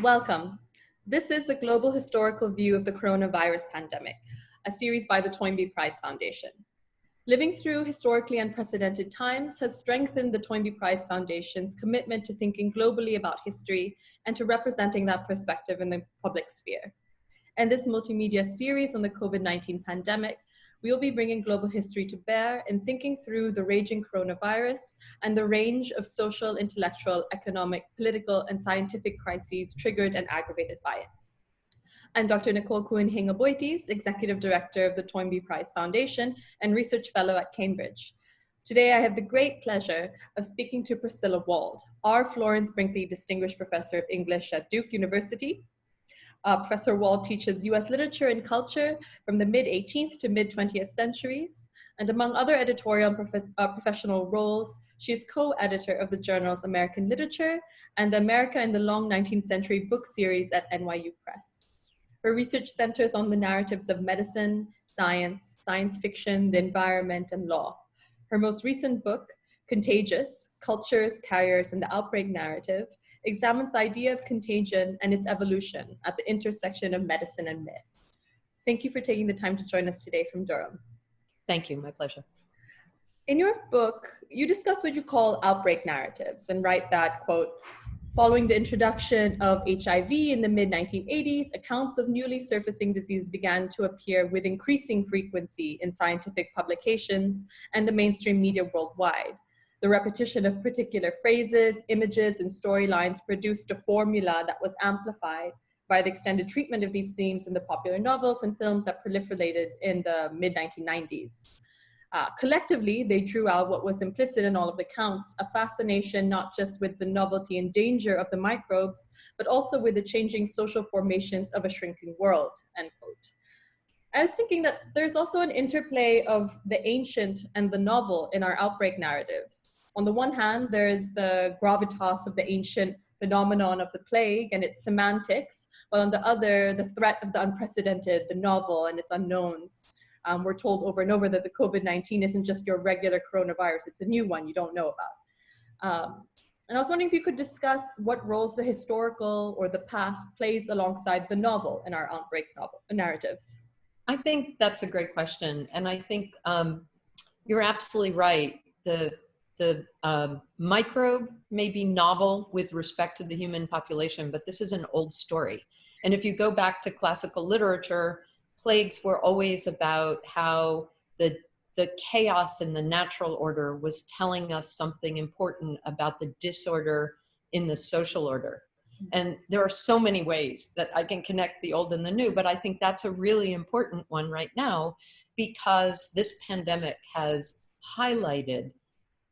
Welcome. This is a global historical view of the coronavirus pandemic, a series by the Toynbee Prize Foundation. Living through historically unprecedented times has strengthened the Toynbee Prize Foundation's commitment to thinking globally about history and to representing that perspective in the public sphere. In this multimedia series on the COVID-19 pandemic, we will be bringing global history to bear in thinking through the raging coronavirus and the range of social, intellectual, economic, political, and scientific crises triggered and aggravated by it. I'm Dr. Nicole Kuhn-Hingaboitis, Executive Director of the Toynbee Prize Foundation and Research Fellow at Cambridge. Today, I have the great pleasure of speaking to Priscilla Wald, our Florence Brinkley Distinguished Professor of English at Duke University. Professor Wald teaches US literature and culture from the mid-18th to mid-20th centuries, and among other editorial and professional roles, she is co-editor of the journals American Literature and the America in the Long 19th Century book series at NYU Press. Her research centers on the narratives of medicine, science, science fiction, the environment, and law. Her most recent book, Contagious, Cultures, Carriers, and the Outbreak Narrative, examines the idea of contagion and its evolution at the intersection of medicine and myth. Thank you for taking the time to join us today from Durham. Thank you, my pleasure. In your book, you discuss what you call outbreak narratives and write that, quote, following the introduction of HIV in the mid-1980s, accounts of newly surfacing disease began to appear with increasing frequency in scientific publications and the mainstream media worldwide. The repetition of particular phrases, images, and storylines produced a formula that was amplified by the extended treatment of these themes in the popular novels and films that proliferated in the mid-1990s. Collectively, they drew out what was implicit in all of the counts, a fascination not just with the novelty and danger of the microbes, but also with the changing social formations of a shrinking world, end quote. I was thinking that there's also an interplay of the ancient and the novel in our outbreak narratives. On the one hand, there's the gravitas of the ancient phenomenon of the plague and its semantics, while on the other, the threat of the unprecedented, the novel and its unknowns. We're told over and over that the COVID-19 isn't just your regular coronavirus, it's a new one you don't know about. And I was wondering if you could discuss what roles the historical or the past plays alongside the novel in our outbreak narratives. I think that's a great question. And I think you're absolutely right. The microbe may be novel with respect to the human population, but this is an old story. And if you go back to classical literature, plagues were always about how the chaos in the natural order was telling us something important about the disorder in the social order. And there are so many ways that I can connect the old and the new, but I think that's a really important one right now because this pandemic has highlighted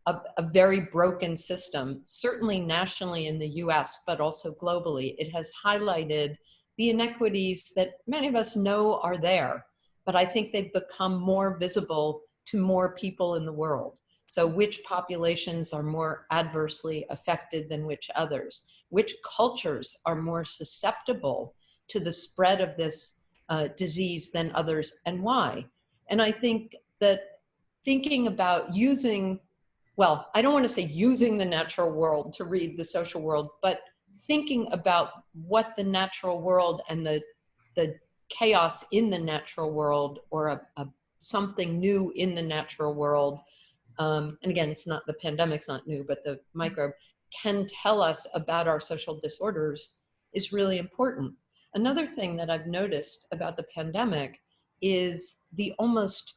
a very broken system, certainly nationally in the US, but also globally. It has highlighted the inequities that many of us know are there, but I think they've become more visible to more people in the world. So which populations are more adversely affected than which others? Which cultures are more susceptible to the spread of this disease than others, and why? And I think that thinking about using, well, I don't want to say using the natural world to read the social world, but thinking about what the natural world and the chaos in the natural world, or something new in the natural world, and again, it's not, the pandemic's not new, but the microbe can tell us about our social disorders is really important. Another thing that I've noticed about the pandemic is the almost,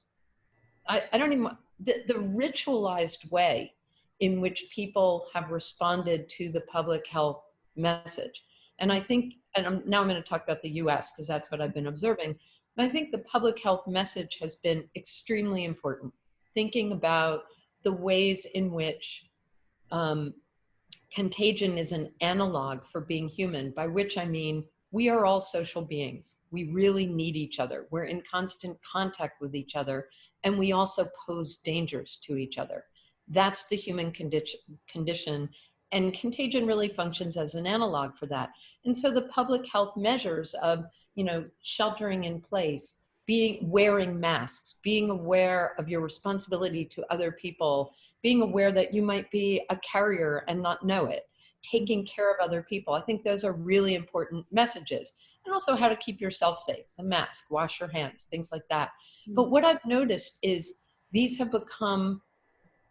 I don't even, the ritualized way in which people have responded to the public health message. And I think, and now I'm going to talk about the US because that's what I've been observing. I think the public health message has been extremely important. Thinking about the ways in which contagion is an analog for being human, by which I mean we are all social beings. We really need each other. We're in constant contact with each other, and we also pose dangers to each other. That's the human condition, and contagion really functions as an analog for that. And so the public health measures of, sheltering in place, wearing masks, being aware of your responsibility to other people, being aware that you might be a carrier and not know it, taking care of other people. I think those are really important messages. And also how to keep yourself safe, the mask, wash your hands, things like that. But what I've noticed is these have become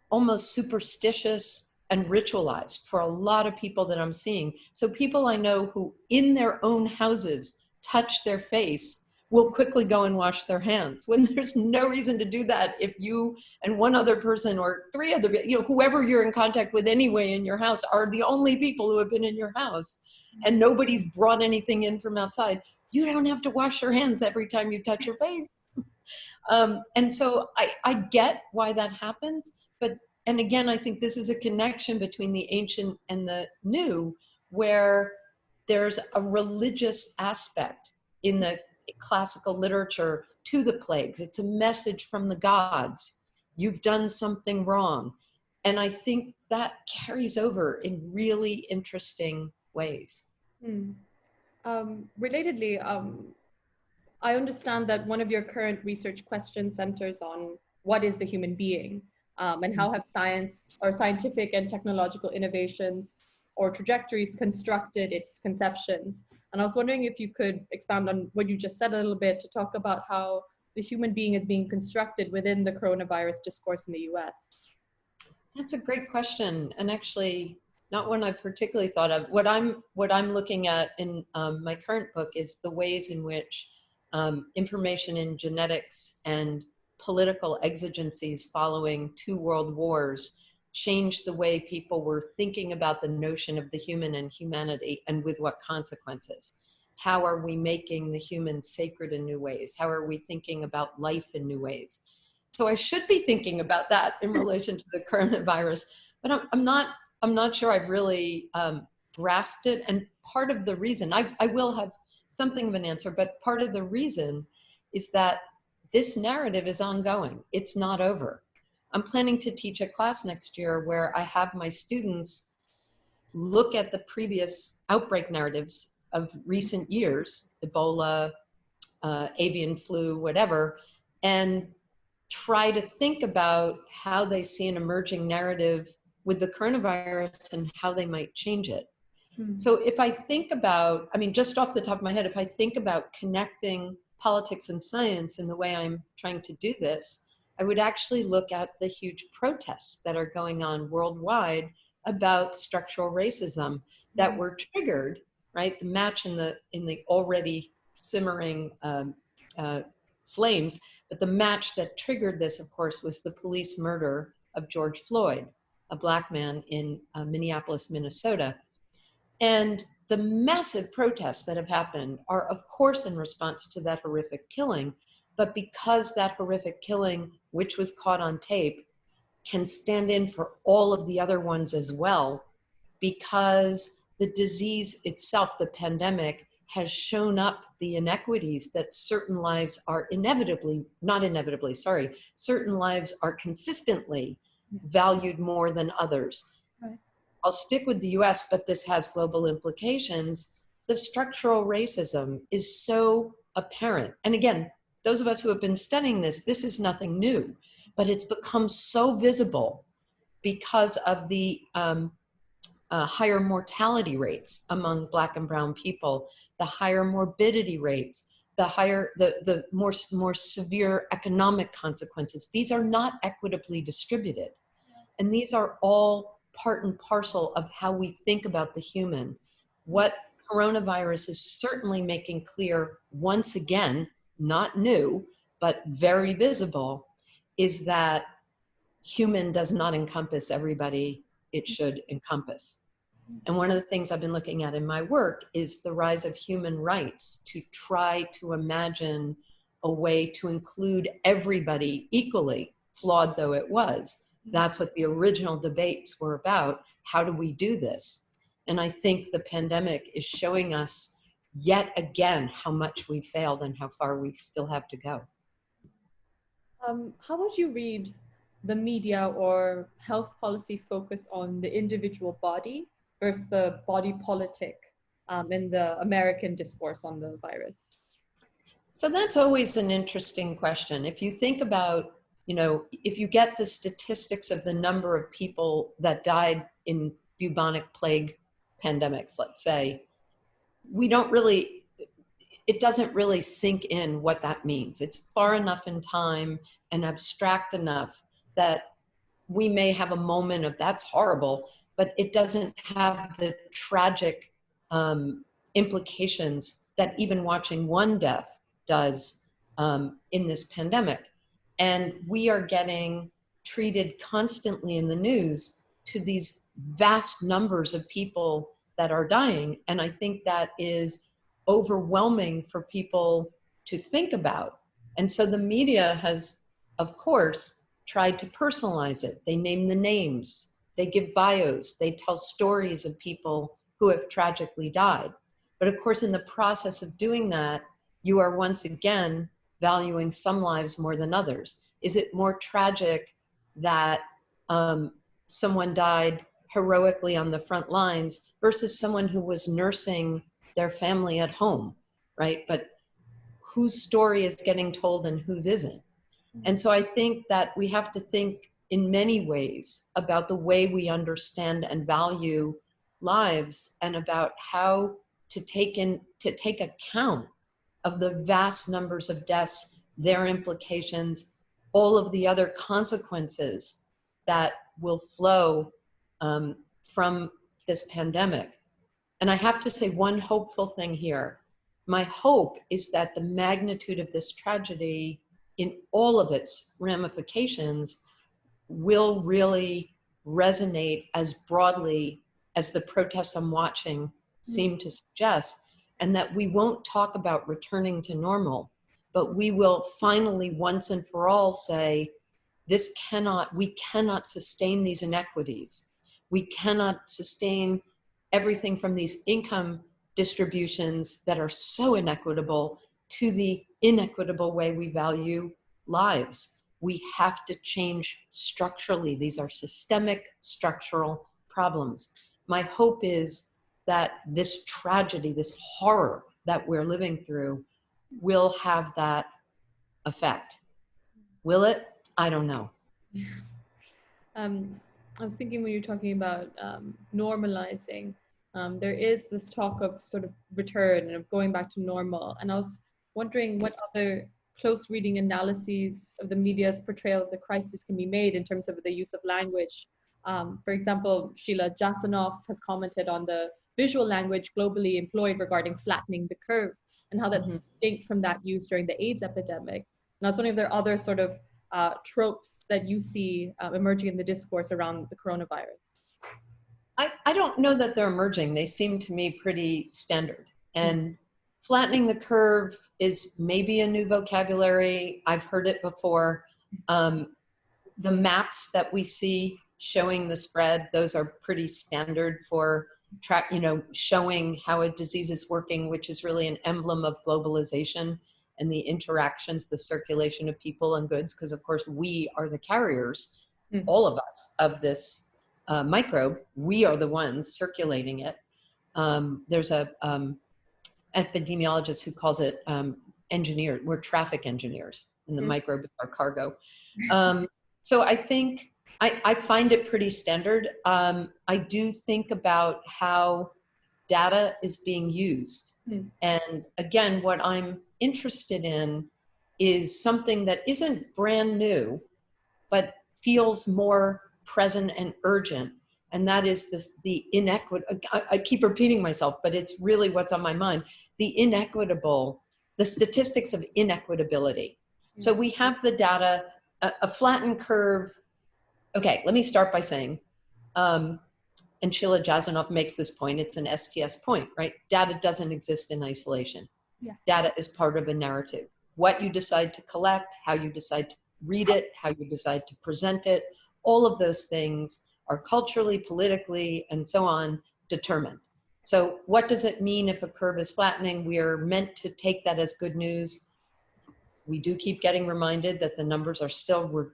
almost superstitious and ritualized for a lot of people that I'm seeing. So people I know who in their own houses touch their face will quickly go and wash their hands when there's no reason to do that if you and one other person or three other, whoever you're in contact with anyway in your house are the only people who have been in your house and nobody's brought anything in from outside. You don't have to wash your hands every time you touch your face. And so I get why that happens, and again, I think this is a connection between the ancient and the new, where there's a religious aspect in the classical literature to the plagues. It's a message from the gods. You've done something wrong. And I think that carries over in really interesting ways. Relatedly, I understand that one of your current research questions centers on what is the human being, and how have science or scientific and technological innovations or trajectories constructed its conceptions. And I was wondering if you could expand on what you just said a little bit to talk about how the human being is being constructed within the coronavirus discourse in the US. That's a great question, and actually not one I particularly thought of. What I'm looking at in my current book is the ways in which information in genetics and political exigencies following 2 world wars changed the way people were thinking about the notion of the human and humanity, and with what consequences. How are we making the human sacred in new ways? How are we thinking about life in new ways? So I should be thinking about that in relation to the coronavirus, but I'm not sure I've really grasped it. And part of the reason, I will have something of an answer, but part of the reason is that this narrative is ongoing. It's not over. I'm planning to teach a class next year where I have my students look at the previous outbreak narratives of recent years, Ebola, avian flu, whatever, and try to think about how they see an emerging narrative with the coronavirus and how they might change it. So if I think about, just off the top of my head, if I think about connecting politics and science in the way I'm trying to do this, I would actually look at the huge protests that are going on worldwide about structural racism that were triggered, right? The match in the already simmering flames, but the match that triggered this, of course, was the police murder of George Floyd, a Black man in Minneapolis, Minnesota. And the massive protests that have happened are, of course, in response to that horrific killing, but because that horrific killing, which was caught on tape, can stand in for all of the other ones as well, because the disease itself, the pandemic, has shown up the inequities that certain lives are certain lives are consistently valued more than others. Right. I'll stick with the US, but this has global implications. The structural racism is so apparent. And again, those of us who have been studying this is nothing new, but it's become so visible because of the higher mortality rates among Black and brown people, the higher morbidity rates, the more severe economic consequences. These are not equitably distributed. And these are all part and parcel of how we think about the human. What coronavirus is certainly making clear, once again, not new, but very visible, is that human does not encompass everybody it should encompass. And one of the things I've been looking at in my work is the rise of human rights, to try to imagine a way to include everybody equally, flawed though it was. That's what the original debates were about. How do we do this? And I think the pandemic is showing us yet again how much we failed and how far we still have to go. How would you read the media or health policy focus on the individual body versus the body politic in the American discourse on the virus? So that's always an interesting question. If you think about, if you get the statistics of the number of people that died in bubonic plague pandemics, let's say, we don't really, it doesn't really sink in what that means. It's far enough in time and abstract enough that we may have a moment of that's horrible, but it doesn't have the tragic implications that even watching one death does in this pandemic. And we are getting treated constantly in the news to these vast numbers of people that are dying. And I think that is overwhelming for people to think about. And so the media has, of course, tried to personalize it. They name the names, they give bios, they tell stories of people who have tragically died. But of course, in the process of doing that, you are once again valuing some lives more than others. Is it more tragic that someone died heroically on the front lines versus someone who was nursing their family at home, right? But whose story is getting told and whose isn't? And so I think that we have to think in many ways about the way we understand and value lives and about how to take account of the vast numbers of deaths, their implications, all of the other consequences that will flow from this pandemic. And I have to say one hopeful thing here. My hope is that the magnitude of this tragedy in all of its ramifications will really resonate as broadly as the protests I'm watching seem to suggest, and that we won't talk about returning to normal, but we will finally once and for all say, we cannot sustain these inequities. We cannot sustain everything from these income distributions that are so inequitable to the inequitable way we value lives. We have to change structurally. These are systemic structural problems. My hope is that this tragedy, this horror that we're living through will have that effect. Will it? I don't know. I was thinking when you're talking about normalizing, there is this talk of sort of return and of going back to normal. And I was wondering what other close reading analyses of the media's portrayal of the crisis can be made in terms of the use of language. For example, Sheila Jasanoff has commented on the visual language globally employed regarding flattening the curve and how that's distinct from that used during the AIDS epidemic. And I was wondering if there are other sort of tropes that you see emerging in the discourse around the coronavirus. I don't know that they're emerging. They seem to me pretty standard. And flattening the curve is maybe a new vocabulary. I've heard it before. The maps that we see showing the spread, those are pretty standard for showing how a disease is working, which is really an emblem of globalization and the interactions, the circulation of people and goods, because of course we are the carriers, all of us, of this microbe. We are the ones circulating it. There's a epidemiologist who calls it engineer. We're traffic engineers, and the microbe is our cargo. So I think I find it pretty standard. I do think about how data is being used. And again, what I'm interested in is something that isn't brand new, but feels more present and urgent. And that is the inequity. I keep repeating myself, but it's really what's on my mind. The statistics of inequitability. So we have the data, a flattened curve. Okay, let me start by saying, and Sheila Jasanoff makes this point, it's an STS point, right? Data doesn't exist in isolation. Yeah. Data is part of a narrative. What you decide to collect, how you decide to read it, how you decide to present it, all of those things are culturally, politically, and so on determined. So what does it mean if a curve is flattening? We are meant to take that as good news. We do keep getting reminded that the numbers are still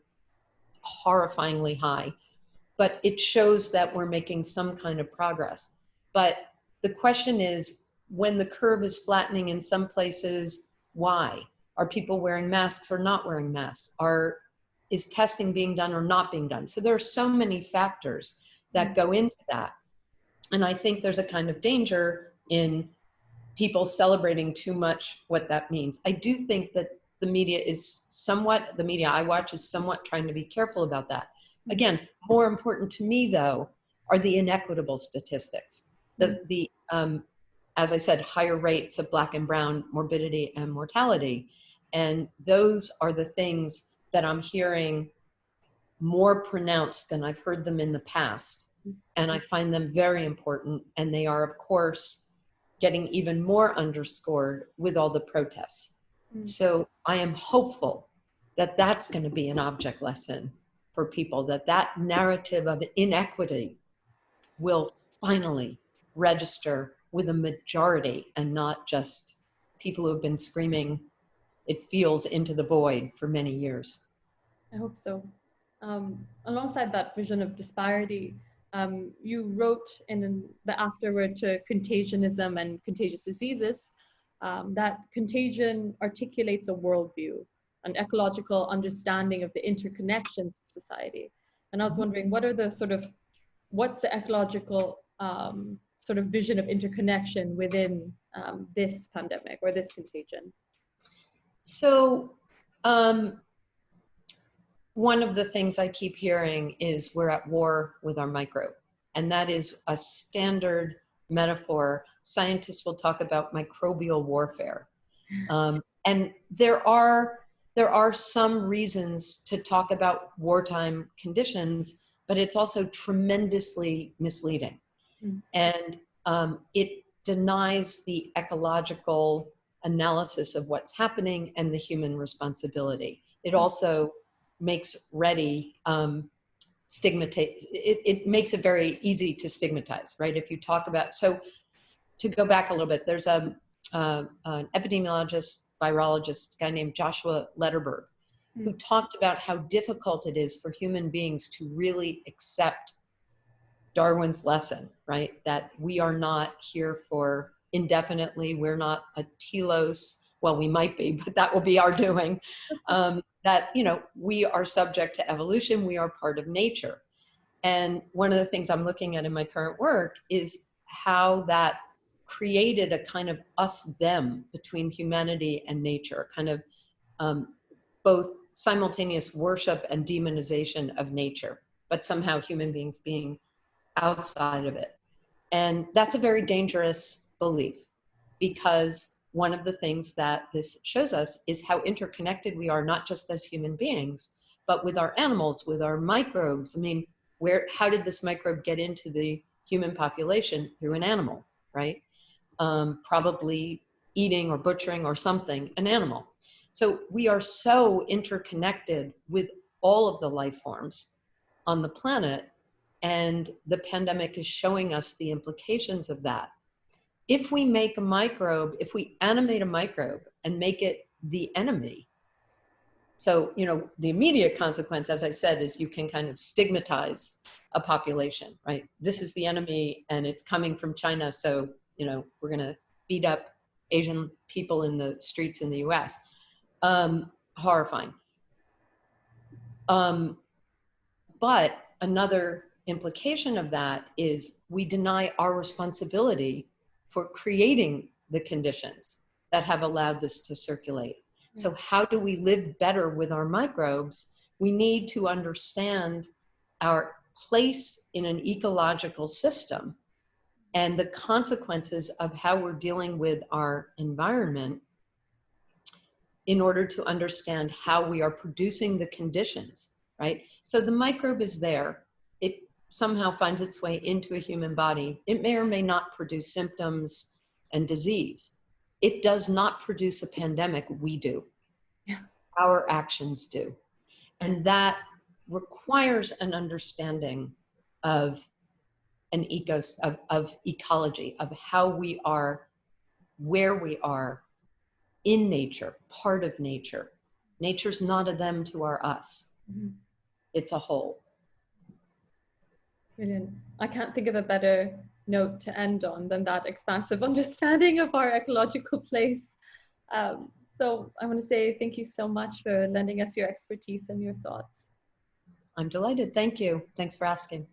horrifyingly high, but it shows that we're making some kind of progress. But the question is, when the curve is flattening in some places, why? Are people wearing masks or not wearing masks? Is testing being done or not being done? So there are so many factors that go into that. And I think there's a kind of danger in people celebrating too much what that means. I do think that the media I watch is somewhat trying to be careful about that. Again, more important to me though, are the inequitable statistics. As I said, higher rates of Black and brown morbidity and mortality. And those are the things that I'm hearing more pronounced than I've heard them in the past. And I find them very important. And they are, of course, getting even more underscored with all the protests. So I am hopeful that that's going to be an object lesson for people, that narrative of inequity will finally register with a majority and not just people who have been screaming it feels into the void for many years. I hope so. Alongside that vision of disparity, you wrote in the afterword to Contagionism and Contagious Diseases that Contagion articulates a worldview, an ecological understanding of the interconnections of society. And I was wondering, what's the ecological sort of vision of interconnection within this pandemic or this contagion? So one of the things I keep hearing is we're at war with our microbe. And that is a standard metaphor. Scientists will talk about microbial warfare. And there are some reasons to talk about wartime conditions, but it's also tremendously misleading. And it denies the ecological analysis of what's happening and the human responsibility. It also makes ready stigmatize. It makes it very easy to stigmatize, right? If you talk about, so to go back a little bit, there's an epidemiologist, virologist, guy named Joshua Lederberg, who talked about how difficult it is for human beings to really accept Darwin's lesson, right? That we are not here for indefinitely. We're not a telos. Well, we might be, but that will be our doing. That, you know, we are subject to evolution. We are part of nature. And one of the things I'm looking at in my current work is how that created a kind of us-them between humanity and nature, kind of both simultaneous worship and demonization of nature, but somehow human beings being outside of it. And that's a very dangerous belief, because one of the things that this shows us is how interconnected we are, not just as human beings, but with our animals, with our microbes. I mean, how did this microbe get into the human population? Through an animal, right? Probably eating or butchering or something, an animal. So we are so interconnected with all of the life forms on the planet, and the pandemic is showing us the implications of that. If we make a microbe, if we animate a microbe and make it the enemy, so, you know, the immediate consequence, as I said, is you can kind of stigmatize a population, right? This is the enemy and it's coming from China, so, you know, we're going to beat up Asian people in the streets in the US. Horrifying. But another implication of that is we deny our responsibility for creating the conditions that have allowed this to circulate. So how do we live better with our microbes? We need to understand our place in an ecological system and the consequences of how we're dealing with our environment in order to understand how we are producing the conditions, right? So the microbe is there. It somehow finds its way into a human body. It may or may not produce symptoms and disease. It does not produce a pandemic. We do. Yeah. Our actions do. And that requires an understanding of an of ecology, of how we are, where we are in nature, part of nature. Nature's not a them to our us. Mm-hmm. It's a whole. Brilliant. I can't think of a better note to end on than that expansive understanding of our ecological place. So I want to say thank you so much for lending us your expertise and your thoughts. I'm delighted. Thank you. Thanks for asking.